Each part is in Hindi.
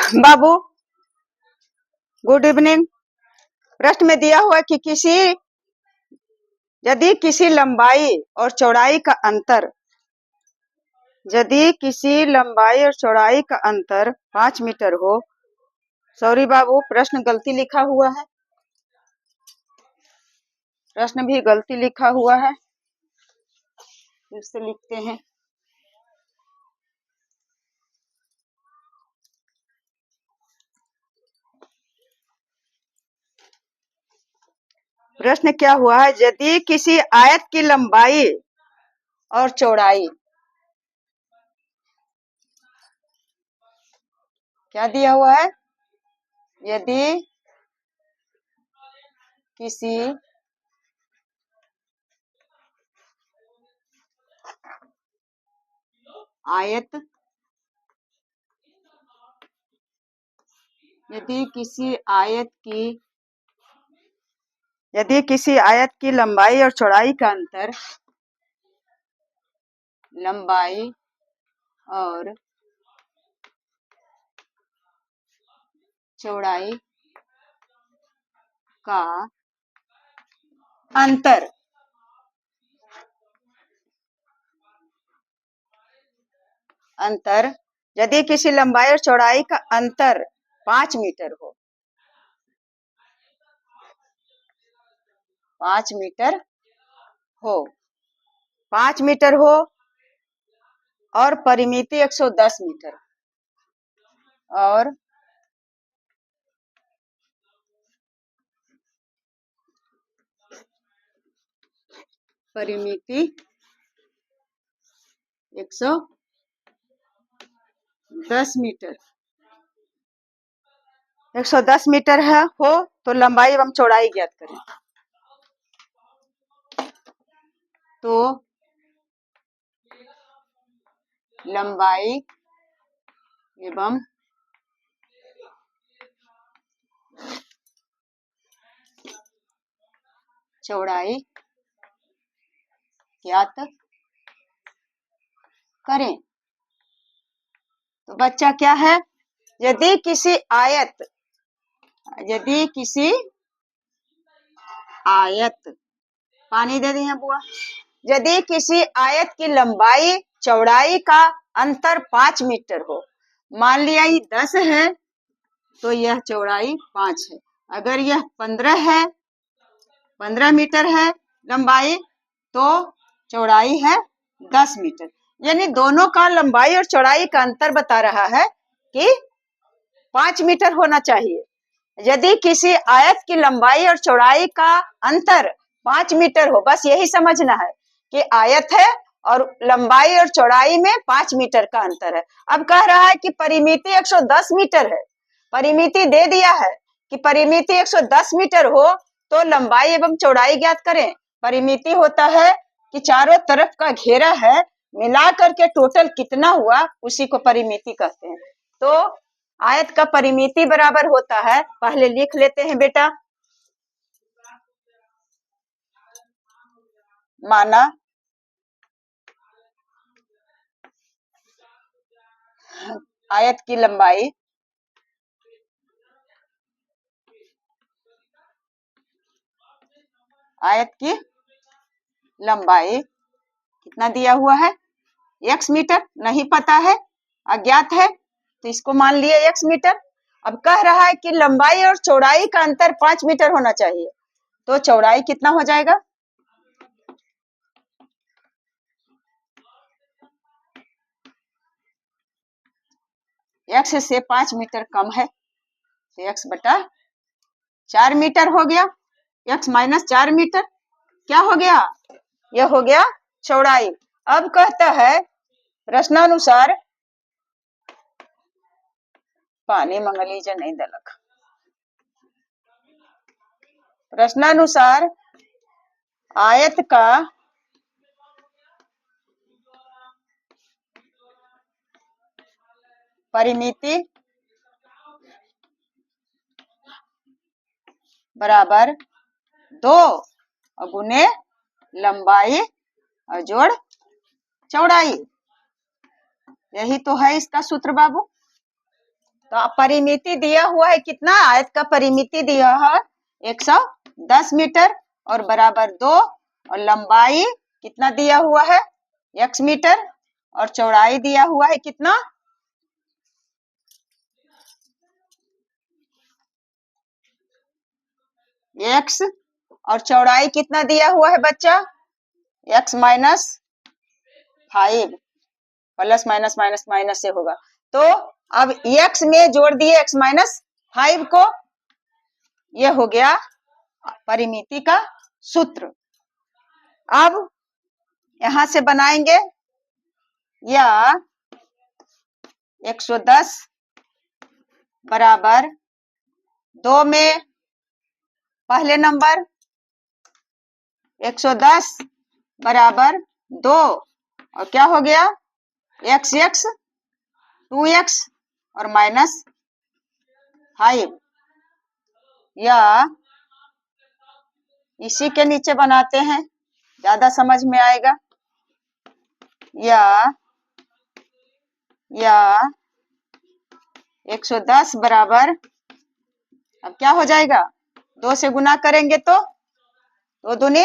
बाबू गुड इवनिंग। प्रश्न में दिया हुआ है कि यदि किसी लंबाई और चौड़ाई का अंतर 5 मीटर हो। सॉरी बाबू, प्रश्न गलती लिखा हुआ है, प्रश्न भी गलती लिखा हुआ है, फिर से लिखते हैं। प्रश्न क्या हुआ है, यदि किसी आयत की लंबाई और चौड़ाई, क्या दिया हुआ है, यदि किसी आयत की लंबाई और चौड़ाई का अंतर, लंबाई और चौड़ाई का अंतर यदि किसी लंबाई और चौड़ाई का अंतर 5 मीटर हो, 5 मीटर हो, 5 मीटर हो और परिमिति 110 मीटर और परिमिति 110 मीटर 110 मीटर है हो तो लंबाई एवं चौड़ाई ज्ञात करें। तो लंबाई एवं चौड़ाई ज्ञात करें। तो बच्चा क्या है, यदि किसी आयत पानी दे दी है बुआ, यदि किसी आयत की लंबाई चौड़ाई का अंतर 5 मीटर हो, मान लिया ये 10 है तो यह चौड़ाई 5 है। अगर यह 15 मीटर है लंबाई तो चौड़ाई है 10 मीटर, यानी दोनों का लंबाई और चौड़ाई का अंतर बता रहा है कि 5 मीटर होना चाहिए। यदि किसी आयत की लंबाई और चौड़ाई का अंतर 5 मीटर हो, बस यही समझना है कि आयत है और लंबाई और चौड़ाई में 5 मीटर का अंतर है। अब कह रहा है कि परिमिति 110 मीटर है, परिमिति दे दिया है कि परिमिति 110 मीटर हो तो लंबाई एवं चौड़ाई ज्ञात करें। परिमिति होता है कि चारों तरफ का घेरा है, मिला करके टोटल कितना हुआ उसी को परिमिति कहते हैं। तो आयत का परिमिति बराबर होता है, पहले लिख लेते हैं बेटा, माना आयत की लंबाई कितना दिया हुआ है, x मीटर, नहीं पता है, अज्ञात है, तो इसको मान लिया x मीटर। अब कह रहा है कि लंबाई और चौड़ाई का अंतर 5 मीटर होना चाहिए, तो चौड़ाई कितना हो जाएगा, x से 5 मीटर कम है तो x बटा 4 मीटर हो गया, x माइनस 4 मीटर क्या हो गया, यह हो गया चौड़ाई। अब कहता है प्रश्नानुसार पानी मंगा लीजिए, नहीं दलक, प्रश्नानुसार आयत का परिमिति बराबर 2 गुने लंबाई और जोड़ चौड़ाई, यही तो है इसका सूत्र बाबू। तो परिमिति दिया हुआ है कितना, आयत का परिमिति दिया है 110 मीटर और बराबर 2, और लंबाई कितना दिया हुआ है x मीटर और चौड़ाई दिया हुआ है कितना, x, और चौड़ाई कितना दिया हुआ है बच्चा, x minus 5, plus minus minus minus से होगा। तो अब x में जोड़ दिए x माइनस 5 को, यह हो गया परिमिति का सूत्र। अब यहां से बनाएंगे या 110 बराबर 2 में पहले नंबर 110 बराबर 2 और क्या हो गया x 2x और माइनस 5, या इसी के नीचे बनाते हैं, ज्यादा समझ में आएगा। या 110 बराबर, अब क्या हो जाएगा, 2 से गुना करेंगे तो 2 दूनी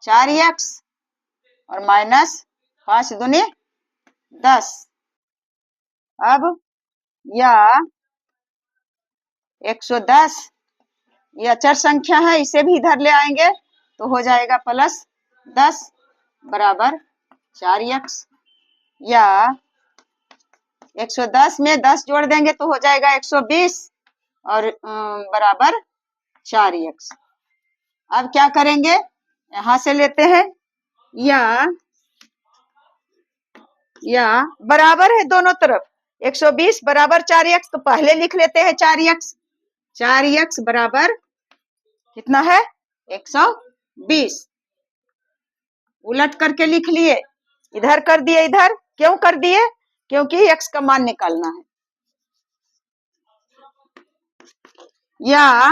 4x और माइनस 5 दूनी 10। अब या 110 ये अचर संख्या है, इसे भी इधर ले आएंगे तो हो जाएगा प्लस 10 बराबर 4x, या 110 में 10 जोड़ देंगे तो हो जाएगा 120 और बराबर 4x। अब क्या करेंगे, यहां से लेते हैं या बराबर है दोनों तरफ, 120 बराबर 4x, तो पहले लिख लेते हैं 4x बराबर कितना है 120, उलट करके लिख लिए, इधर कर दिए, इधर क्यों कर दिए, क्योंकि x का मान निकालना है। या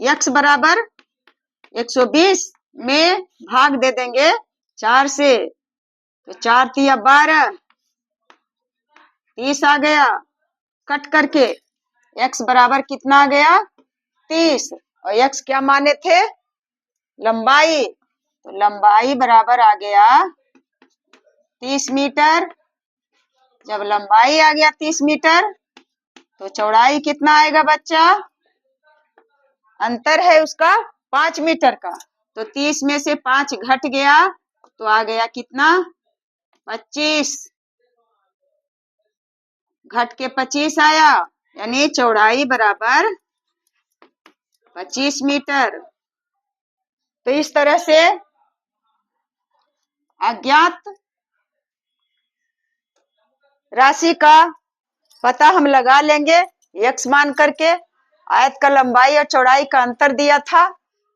x बराबर 120 में भाग दे देंगे 4 से, तो 4 तिया 12, 30 आ गया, कट करके x बराबर कितना आ गया 30, और x क्या माने थे, लंबाई, तो लंबाई बराबर आ गया 30 मीटर। जब लंबाई आ गया 30 मीटर तो चौड़ाई कितना आएगा बच्चा, अंतर है उसका 5 मीटर का, तो 30 में से 5 घट गया तो आ गया कितना 25, घट के 25 आया, यानी चौड़ाई बराबर 25 मीटर। तो इस तरह से अज्ञात राशि का पता हम लगा लेंगे x मान करके। आयत का लंबाई और चौड़ाई का अंतर दिया था,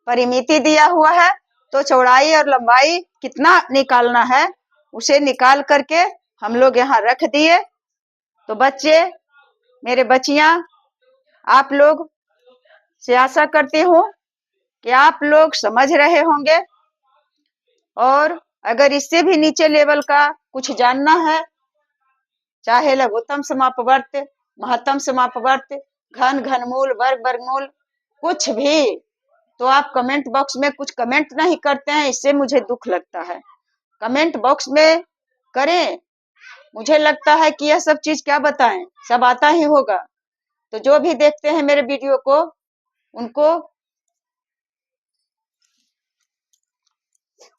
परिमिति दिया हुआ है, तो चौड़ाई और लंबाई कितना निकालना है उसे निकाल करके हम लोग यहाँ रख दिए। तो बच्चे, मेरे बच्चियां, आप लोग से आशा करती हूँ कि आप लोग समझ रहे होंगे, और अगर इससे भी नीचे लेवल का कुछ जानना है, चाहे लघुत्तम समापवर्त, महत्तम समापवर्त, घन घनमूल, वर्ग वर्गमूल, कुछ भी, तो आप कमेंट बॉक्स में कुछ कमेंट नहीं करते हैं, इससे मुझे दुख लगता है। कमेंट बॉक्स में करें, मुझे लगता है कि यह सब चीज क्या बताएं, सब आता ही होगा। तो जो भी देखते हैं मेरे वीडियो को,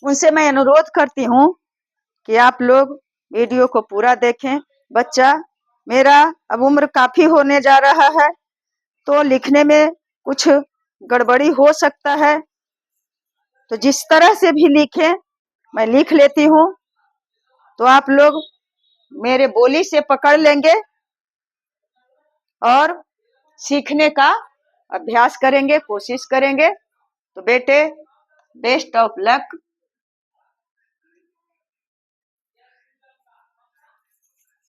उनसे मैं अनुरोध करती हूँ कि आप लोग वीडियो को पूरा देखें। बच्चा, मेरा अब उम्र काफी होने जा रहा है, तो लिखने में कुछ गड़बड़ी हो सकता है, तो जिस तरह से भी लिखें मैं लिख लेती हूँ, तो आप लोग मेरे बोली से पकड़ लेंगे और सीखने का अभ्यास करेंगे, कोशिश करेंगे। तो बेटे, बेस्ट ऑफ लक।